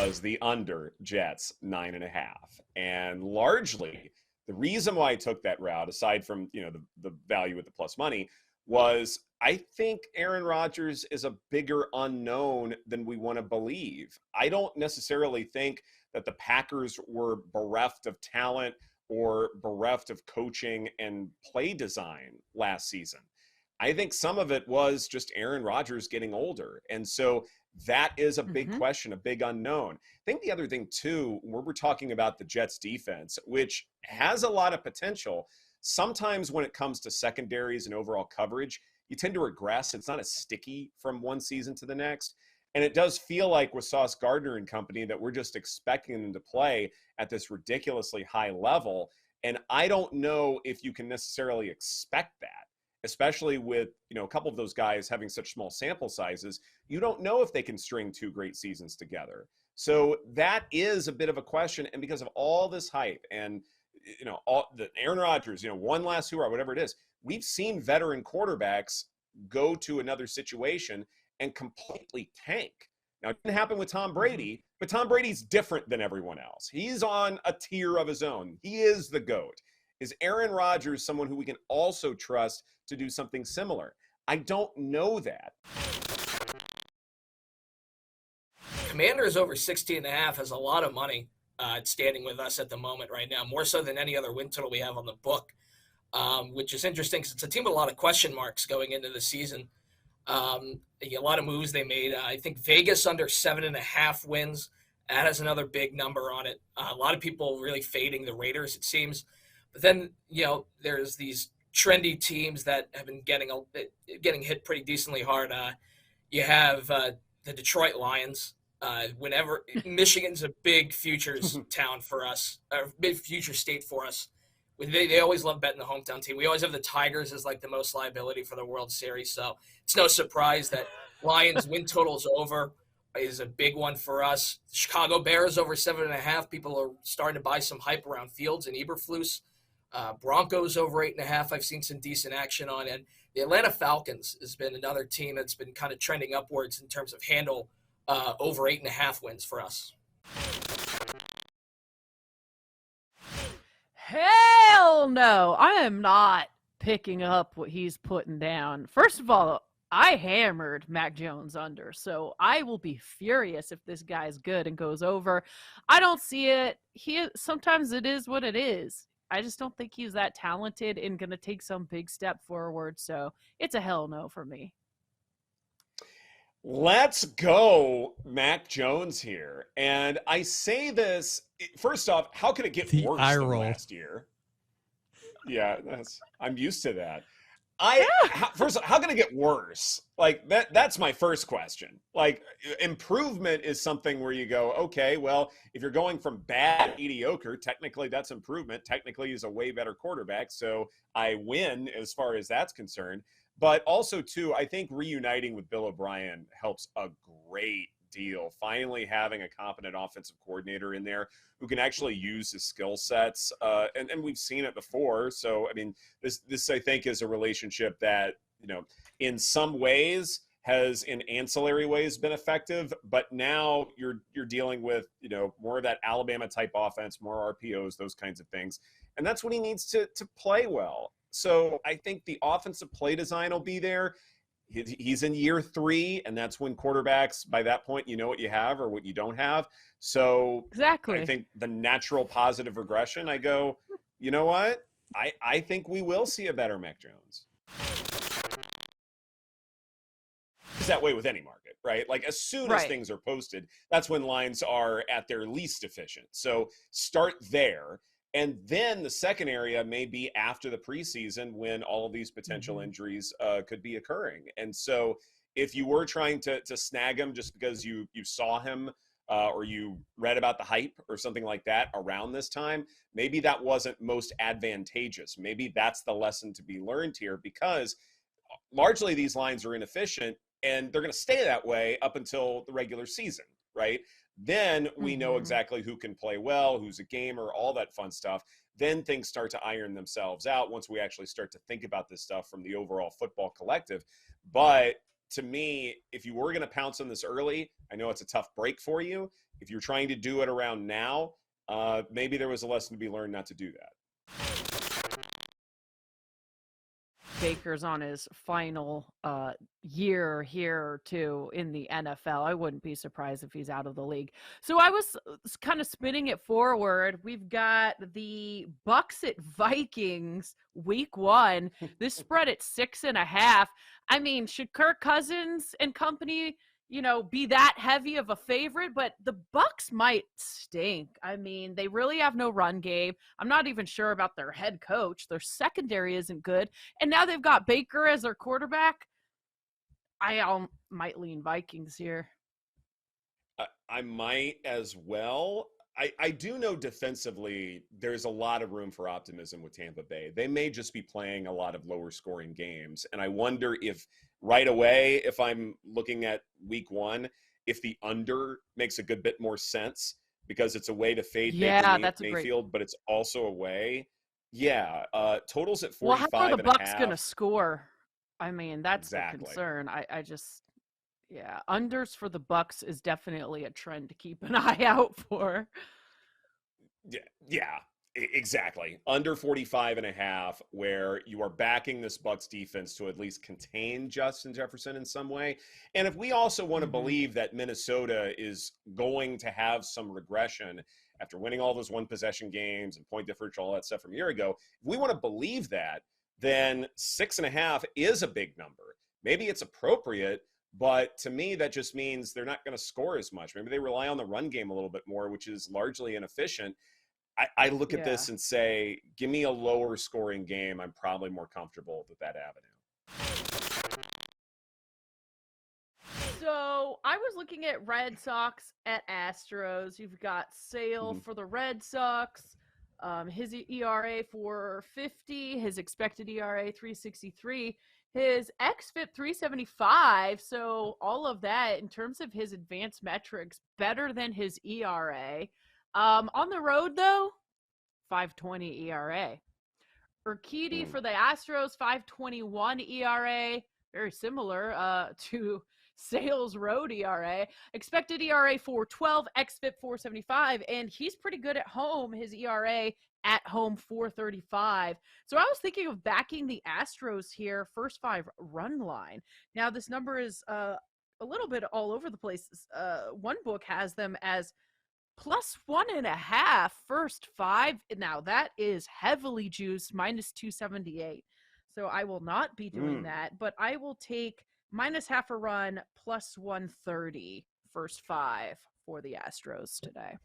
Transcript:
because the under Jets 9.5. And largely the reason why I took that route, aside from, the value with the plus money, was I think Aaron Rodgers is a bigger unknown than we want to believe. I don't necessarily think that the Packers were bereft of talent or bereft of coaching and play design last season. I think some of it was just Aaron Rodgers getting older. And so that is a big question, a big unknown. I think the other thing, too, where we're talking about the Jets defense, which has a lot of potential, sometimes when it comes to secondaries and overall coverage, you tend to regress. It's not as sticky from one season to the next. And it does feel like with Sauce Gardner and company that we're just expecting them to play at this ridiculously high level. And I don't know if you can necessarily expect that, especially with, a couple of those guys having such small sample sizes. You don't know if they can string two great seasons together. So that is a bit of a question. And because of all this hype and, all the Aaron Rodgers, one last hurrah, whatever it is, we've seen veteran quarterbacks go to another situation and completely tank. Now, it didn't happen with Tom Brady, but Tom Brady's different than everyone else. He's on a tier of his own. He is the GOAT. Is Aaron Rodgers someone who we can also trust to do something similar? I don't know that. Commanders over 16.5 has a lot of money standing with us at the moment right now, more so than any other win total we have on the book, which is interesting because it's a team with a lot of question marks going into the season. A lot of moves they made. I think Vegas under 7.5 wins. That has another big number on it. A lot of people really fading the Raiders, it seems. But then, there's these trendy teams that have been getting hit pretty decently hard. You have the Detroit Lions. Whenever Michigan's a big futures town for us, or big future state for us. They always love betting the hometown team. We always have the Tigers as like the most liability for the World Series. So it's no surprise that Lions win totals over is a big one for us. The Chicago Bears over 7.5. People are starting to buy some hype around Fields and Eberflus. Broncos over 8.5. I've seen some decent action on. And the Atlanta Falcons has been another team that's been kind of trending upwards in terms of handle, over 8.5 wins for us. Hell no. I am not picking up what he's putting down. First of all, I hammered Mac Jones under, so I will be furious if this guy's good and goes over. I don't see it. Sometimes it is what it is. I just don't think he's that talented and going to take some big step forward, so it's a hell no for me. Let's go Mac Jones here. And I say this, first off, how could it get worse than last year? Yeah, I'm used to that. First off, how can it get worse? Like that's my first question. Like improvement is something where you go, okay, well, if you're going from bad to mediocre, technically that's improvement. Technically he's a way better quarterback. So I win as far as that's concerned. But also, too, I think reuniting with Bill O'Brien helps a great deal. Finally having a competent offensive coordinator in there who can actually use his skill sets. And we've seen it before. So, I mean, this I think, is a relationship that, in some ways has in ancillary ways been effective. But now you're dealing with, more of that Alabama-type offense, more RPOs, those kinds of things. And that's what he needs to play well. So I think the offensive play design will be there. He's in year 3, and that's when quarterbacks, by that point, you know what you have or what you don't have. So exactly, I think the natural positive regression, I go, you know what? I think we will see a better Mac Jones. It's that way with any market, right? Like as soon as things are posted, that's when lines are at their least efficient. So start there. And then the second area may be after the preseason when all of these potential injuries could be occurring. And so if you were trying to snag him just because you saw him or you read about the hype or something like that around this time, maybe that wasn't most advantageous. Maybe that's the lesson to be learned here, because largely these lines are inefficient and they're going to stay that way up until the regular season, right? Then we know exactly who can play well, who's a gamer, all that fun stuff. Then things start to iron themselves out once we actually start to think about this stuff from the overall football collective. But to me, if you were going to pounce on this early, I know it's a tough break for you. If you're trying to do it around now, maybe there was a lesson to be learned not to do that. Baker's on his final year here too in the NFL. I wouldn't be surprised if he's out of the league. So I was kind of spinning it forward. We've got the Bucks at Vikings week 1. This spread at 6.5. I mean, should Kirk Cousins and company, be that heavy of a favorite? But the Bucks might stink. I mean, they really have no run game. I'm not even sure about their head coach. Their secondary isn't good. And now they've got Baker as their quarterback. I might lean Vikings here. I might as well. I do know defensively there's a lot of room for optimism with Tampa Bay. They may just be playing a lot of lower scoring games. And I wonder if right away, if I'm looking at week 1, if the under makes a good bit more sense because it's a way to fade Baker Mayfield, but it's also a way. Yeah. Totals at 45.5. Well, how are the Bucks going to score? I mean, that's the concern. Unders for the Bucks is definitely a trend to keep an eye out for. Yeah, exactly. Under 45.5, where you are backing this Bucks defense to at least contain Justin Jefferson in some way. And if we also want to believe that Minnesota is going to have some regression after winning all those one possession games and point differential, all that stuff from a year ago, if we want to believe that, then 6.5 is a big number. Maybe it's appropriate, but to me, that just means they're not going to score as much. Maybe they rely on the run game a little bit more, which is largely inefficient. I look at this and say, give me a lower scoring game. I'm probably more comfortable with that avenue. So I was looking at Red Sox at Astros. You've got Sale for the Red Sox. His ERA 4.50, his expected ERA 3.63, his xFIP 3.75. So all of that in terms of his advanced metrics, better than his ERA. On the road though, 5.20 ERA. Urquidy for the Astros, 5.21 ERA, very similar to Sale's road ERA. Expected ERA 4.12, xFIP 4.75, and he's pretty good at home. His ERA at home 4.35. So I was thinking of backing the Astros here, first 5 run line. Now this number is a little bit all over the place. One book has them as +1.5 first 5. Now that is heavily juiced, -278. So I will not be doing that, but I will take -0.5 a run, +130 first 5 for the Astros today.